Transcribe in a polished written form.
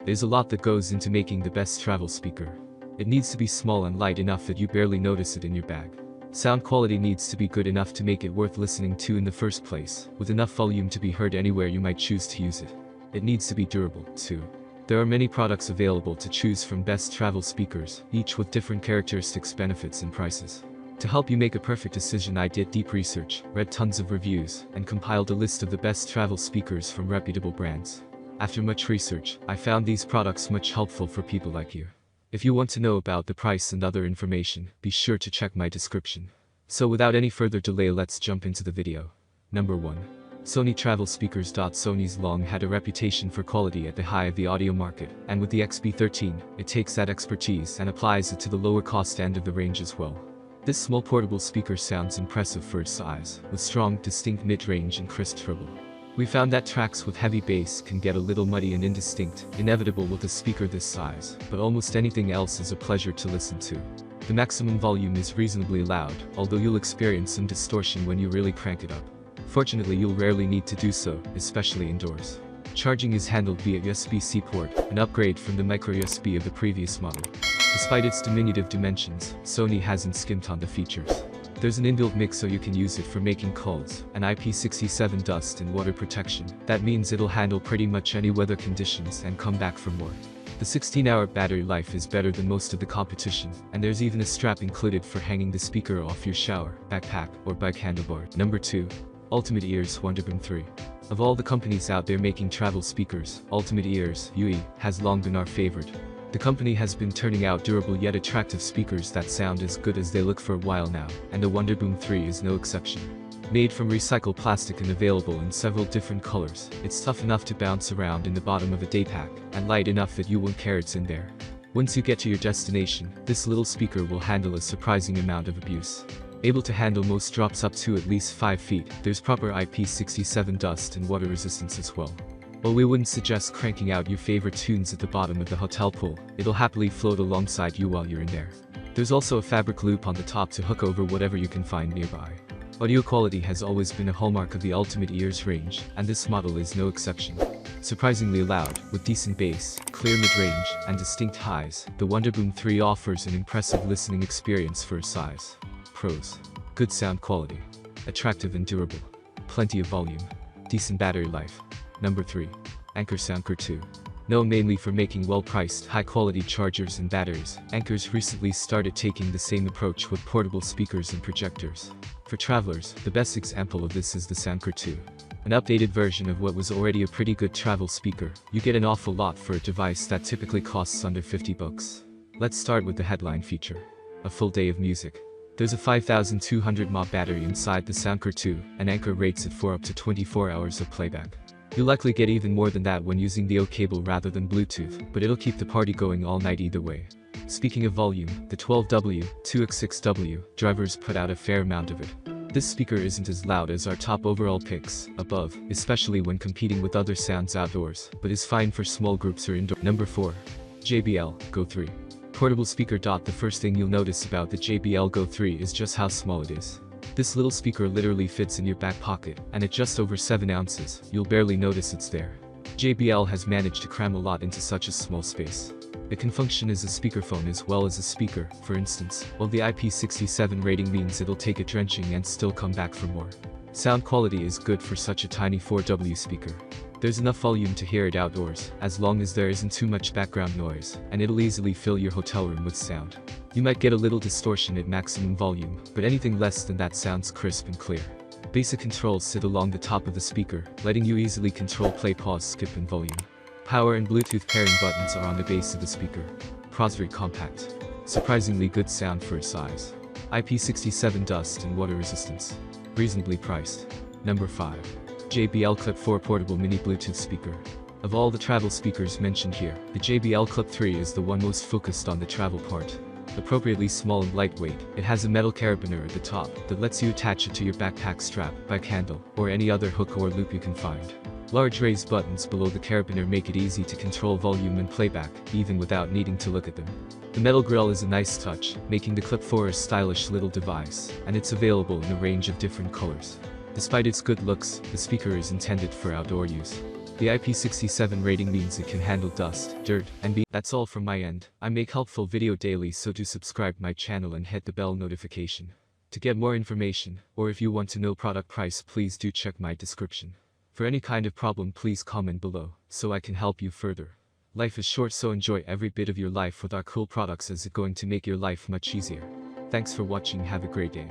There's a lot that goes into making the best travel speaker. It needs to be small and light enough that you barely notice it in your bag. Sound quality needs to be good enough to make it worth listening to in the first place, with enough volume to be heard anywhere you might choose to use it. It needs to be durable, too. There are many products available to choose from best travel speakers, each with different characteristics, benefits, and prices. To help you make a perfect decision, I did deep research, read tons of reviews, and compiled a list of the best travel speakers from reputable brands. After much research, I found these products much helpful for people like you. If you want to know about the price and other information, be sure to check my description. So without any further delay, let's jump into the video. Number 1. Sony Travel Speakers. Sony's long had a reputation for quality at the high of the audio market, and with the XB13, it takes that expertise and applies it to the lower cost end of the range as well. This small portable speaker sounds impressive for its size, with strong, distinct mid-range and crisp treble. We found that tracks with heavy bass can get a little muddy and indistinct, inevitable with a speaker this size, but almost anything else is a pleasure to listen to. The maximum volume is reasonably loud, although you'll experience some distortion when you really crank it up. Fortunately, you'll rarely need to do so, especially indoors. Charging is handled via USB-C port, an upgrade from the micro USB of the previous model. Despite its diminutive dimensions, Sony hasn't skimped on the features. There's an inbuilt mic so you can use it for making calls, an IP67 dust and water protection. That means it'll handle pretty much any weather conditions and come back for more. The 16-hour battery life is better than most of the competition, and there's even a strap included for hanging the speaker off your shower, backpack, or bike handlebar. Number 2. Ultimate Ears Wonderboom 3. Of all the companies out there making travel speakers, Ultimate Ears UE has long been our favorite. The company has been turning out durable yet attractive speakers that sound as good as they look for a while now, and the Wonderboom 3 is no exception. Made from recycled plastic and available in several different colors, it's tough enough to bounce around in the bottom of a day pack, and light enough that you won't care it's in there. Once you get to your destination, this little speaker will handle a surprising amount of abuse. Able to handle most drops up to at least 5 feet, there's proper IP67 dust and water resistance as well. While we wouldn't suggest cranking out your favorite tunes at the bottom of the hotel pool, it'll happily float alongside you while you're in there. There's also a fabric loop on the top to hook over whatever you can find nearby. Audio quality has always been a hallmark of the Ultimate Ears range, and this model is no exception. Surprisingly loud, with decent bass, clear mid-range, and distinct highs, the Wonderboom 3 offers an impressive listening experience for its size. Pros: good sound quality, attractive and durable, plenty of volume, decent battery life. Number 3. Anker Soundcore 2. Known mainly for making well-priced, high-quality chargers and batteries, Anker's recently started taking the same approach with portable speakers and projectors. For travelers, the best example of this is the Soundcore 2. An updated version of what was already a pretty good travel speaker. You get an awful lot for a device that typically costs under $50. Let's start with the headline feature: a full day of music. There's a 5200 mAh battery inside the Soundcore 2, and Anker rates it for up to 24 hours of playback. You'll likely get even more than that when using the O cable rather than Bluetooth, but it'll keep the party going all night either way. Speaking of volume, the 12W, 2X6W drivers put out a fair amount of it. This speaker isn't as loud as our top overall picks above, especially when competing with other sounds outdoors, but is fine for small groups or indoor. Number 4. JBL Go 3. Portable speaker. The first thing you'll notice about the JBL Go 3 is just how small it is. This little speaker literally fits in your back pocket, and at just over 7 ounces, you'll barely notice it's there. JBL has managed to cram a lot into such a small space. It can function as a speakerphone as well as a speaker, for instance, while the IP67 rating means it'll take a drenching and still come back for more. Sound quality is good for such a tiny 4W speaker. There's enough volume to hear it outdoors, as long as there isn't too much background noise, and it'll easily fill your hotel room with sound. You might get a little distortion at maximum volume, but anything less than that sounds crisp and clear. Basic controls sit along the top of the speaker, letting you easily control play, pause, skip, and volume. Power and Bluetooth pairing buttons are on the base of the speaker. Pros: very compact. Surprisingly good sound for its size. IP67 dust and water resistance. Reasonably priced. Number 5. JBL Clip 4 Portable Mini Bluetooth Speaker. Of all the travel speakers mentioned here, the JBL Clip 3 is the one most focused on the travel part. Appropriately small and lightweight, it has a metal carabiner at the top that lets you attach it to your backpack strap, bike handle, or any other hook or loop you can find. Large raised buttons below the carabiner make it easy to control volume and playback, even without needing to look at them. The metal grille is a nice touch, making the Clip 4 a stylish little device, and it's available in a range of different colors. Despite its good looks, the speaker is intended for outdoor use. The IP67 rating means it can handle dust, dirt, and That's all from my end. I make helpful video daily, so do subscribe my channel and hit the bell notification. To get more information, or if you want to know product price, please do check my description. For any kind of problem, please comment below, so I can help you further. Life is short, so enjoy every bit of your life with our cool products, as it's going to make your life much easier. Thanks for watching, have a great day.